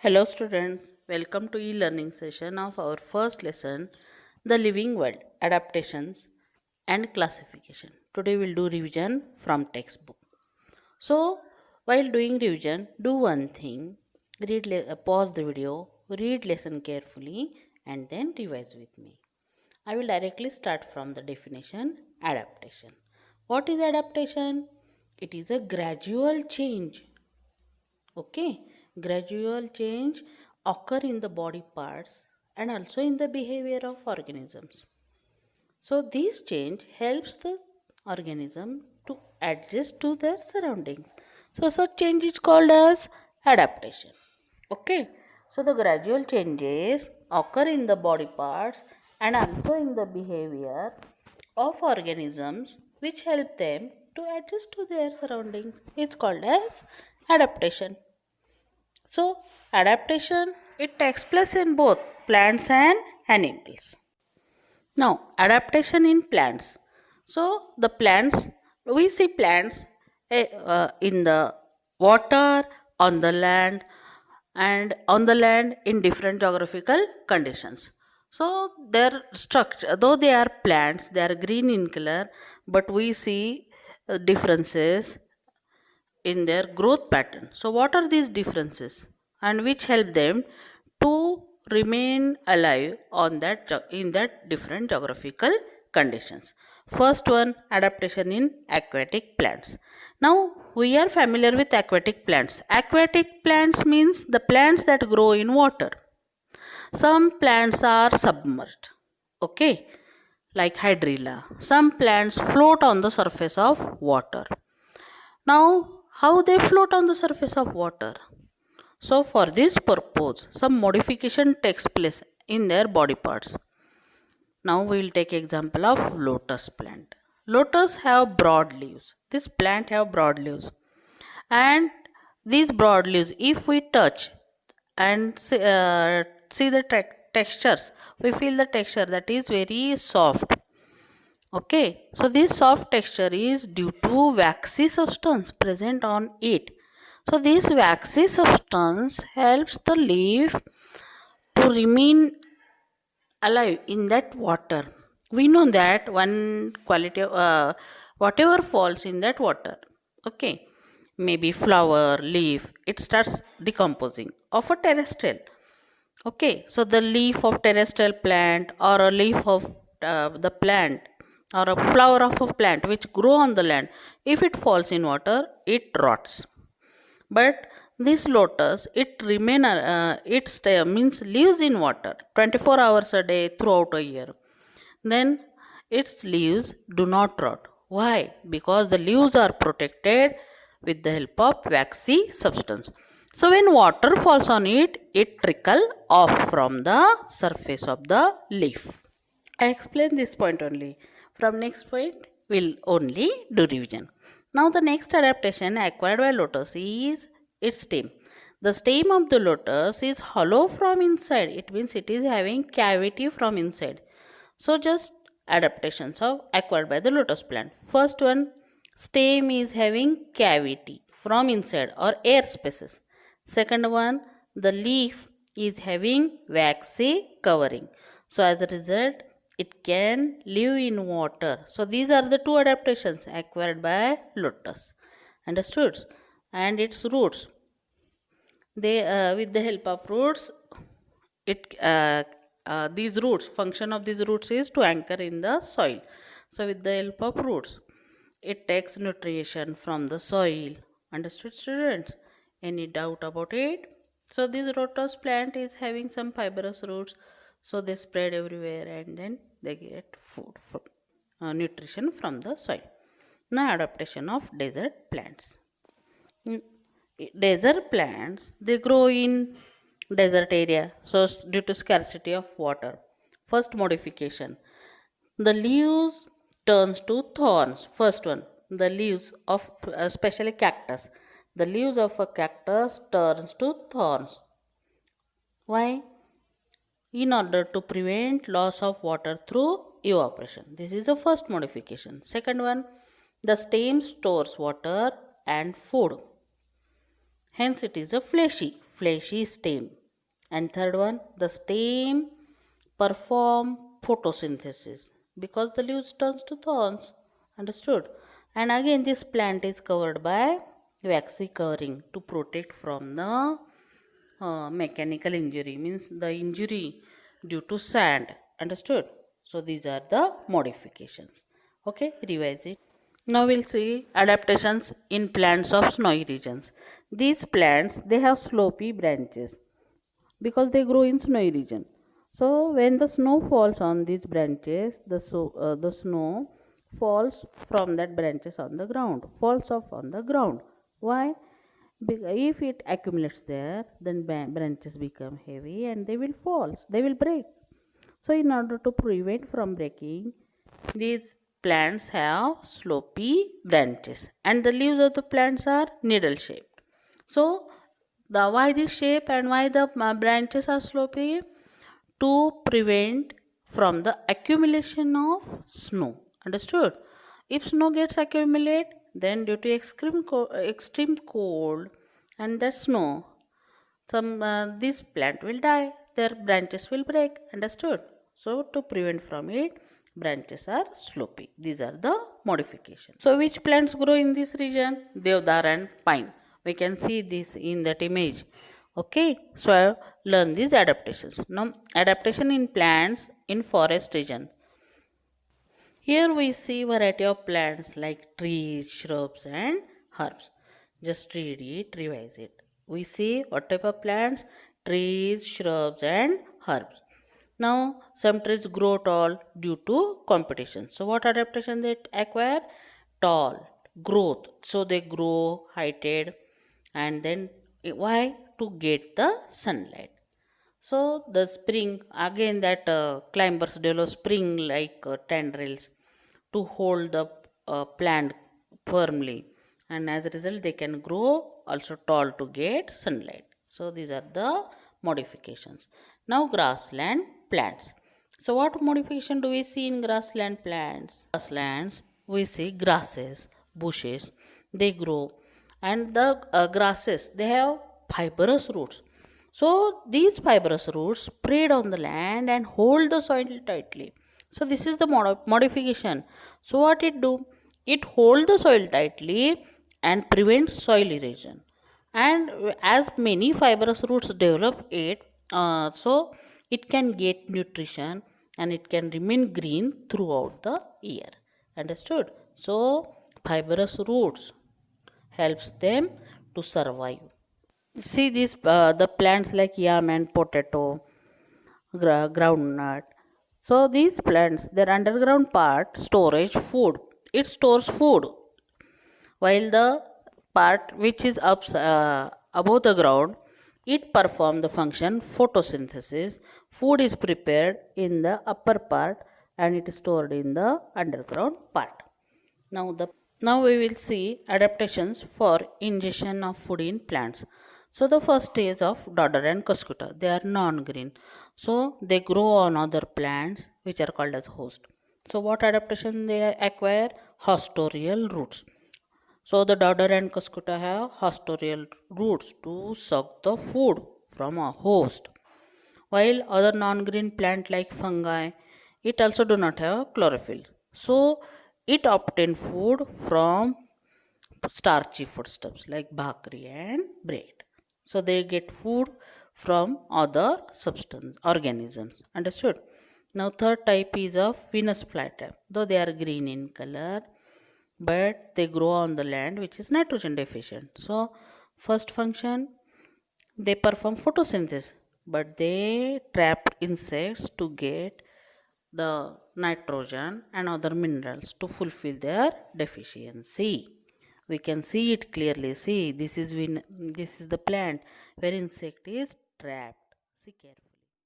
Hello students, welcome to e-learning session of our first lesson, The Living World, Adaptations and Classification. Today we'll do revision from textbook. So, while doing revision, do one thing, pause the video, read lesson carefully and then revise with me. I will directly start from the definition, adaptation. What is adaptation? It is a gradual change. Okay, gradual change occur in the body parts and also in the behavior of organisms. So this change helps the organism to adjust to their surroundings. So such change is called as adaptation. Okay, so the gradual changes occur in the body parts and also in the behavior of organisms which help them to adjust to their surroundings. It's called as adaptation. So, adaptation it takes place in both plants and animals. Now, adaptation in plants. So, the plants we see plants in the water, on the land, and on the land in different geographical conditions. So, their structure, though they are plants, they are green in color, but we see differences in their growth pattern. So, what are these differences and which help them to remain alive on in that different geographical conditions? First one, adaptation in aquatic plants. Now, we are familiar with aquatic plants. Aquatic plants means the plants that grow in water. Some plants are submerged, okay, like hydrilla. Some plants float on the surface of water. Now, how they float on the surface of water? So, for this purpose, some modification takes place in their body parts. Now, we will take example of lotus plant. Lotus have broad leaves. This plant have broad leaves, and these broad leaves, if we touch and see the textures, we feel the texture that is very soft. Okay, so this soft texture is due to waxy substance present on it. So this waxy substance helps the leaf to remain alive in that water. We know that one quality of whatever falls in that water, okay, maybe flower, leaf, it starts decomposing of a terrestrial. Okay, so the leaf of terrestrial plant or a leaf of the plant or a flower of a plant which grow on the land, if it falls in water, it rots. But this lotus, it remain, means lives in water 24 hours a day throughout a year. Then its leaves do not rot. Why? Because the leaves are protected with the help of waxy substance. So when water falls on it, it trickle off from the surface of the leaf. I explain this point only. From next point, we'll only do revision. Now the next adaptation acquired by lotus is its stem. The stem of the lotus is hollow from inside. It means it is having cavity from inside. So just adaptations of acquired by the lotus plant. First one, stem is having cavity from inside or air spaces. Second one, the leaf is having waxy covering. So as a result, it can live in water. So these are the two adaptations acquired by lotus. Understood? And its roots. They with the help of roots, it these roots function of these roots is to anchor in the soil. So with the help of roots, it takes nutrition from the soil. Understood, students? Any doubt about it? So this lotus plant is having some fibrous roots, so they spread everywhere and then they get nutrition from the soil. Now adaptation of desert plants. Desert plants, they grow in desert area, so due to scarcity of water. First modification, the leaves turns to thorns. First one, the leaves of especially cactus, the leaves of a cactus turns to thorns. Why? In order to prevent loss of water through evaporation. This is the first modification. Second one, the stem stores water and food. Hence it is a fleshy. fleshy stem. And third one, the stem perform photosynthesis because the leaves turns to thorns. Understood? And again this plant is covered by waxy covering to protect from the mechanical injury, means the injury due to sand. Understood? So these are the modifications. Okay, revise it. Now we'll see adaptations in plants of snowy regions. These plants, they have slopy branches because they grow in snowy region. So when the snow falls on these branches, the snow falls from that branches on the ground, falls off on the ground. Why? Because if it accumulates there, then branches become heavy and they will fall, they will break. So in order to prevent from breaking, these plants have slopy branches and the leaves of the plants are needle shaped. So the why this shape and why the branches are slopy? To prevent from the accumulation of snow. Understood? If snow gets accumulate, then due to extreme cold and that snow, this plant will die, their branches will break. Understood? So to prevent from it, branches are slopy. These are the modifications. So which plants grow in this region? Deodar and pine. We can see this in that image. Okay, so learn these adaptations. Now adaptation in plants in forest region. Here we see variety of plants like trees, shrubs and herbs. Just read it, revise it. We see what type of plants? Trees, shrubs and herbs. Now some trees grow tall due to competition. So what adaptation they acquire? Tall, growth. So they grow heighted and then why? To get the sunlight. So the spring, again that climbers develop spring like tendrils to hold the plant firmly, and as a result they can grow also tall to get sunlight. So these are the modifications. Now grassland plants. So what modification do we see in grassland plants? Grasslands we see grasses, bushes, they grow, and the grasses they have fibrous roots. So these fibrous roots spread on the land and hold the soil tightly. So this is the modification. So what it do? It hold the soil tightly and prevents soil erosion. And as many fibrous roots develop it, so it can get nutrition and it can remain green throughout the year. Understood? So fibrous roots helps them to survive. See these the plants like yam and potato, groundnut. So these plants, their underground part storage food. It stores food, while the part which is above the ground, it performs the function photosynthesis. Food is prepared in the upper part and it is stored in the underground part. Now we will see adaptations for ingestion of food in plants. So the first stage of dodder and cuscuta, they are non-green. So they grow on other plants which are called as host. So what adaptation they acquire? Hostorial roots. So the dodder and cuscuta have hostorial roots to suck the food from a host. While other non-green plant like fungi, it also do not have chlorophyll. So it obtain food from starchy foodstuffs like bhakri and bread. So they get food from other substance organisms. Understood? Now third type is of Venus flytrap. Though they are green in color, but they grow on the land which is nitrogen deficient. So first function, they perform photosynthesis, but they trap insects to get the nitrogen and other minerals to fulfill their deficiency. We can see it clearly. See, this is the plant where insect is trapped. See carefully.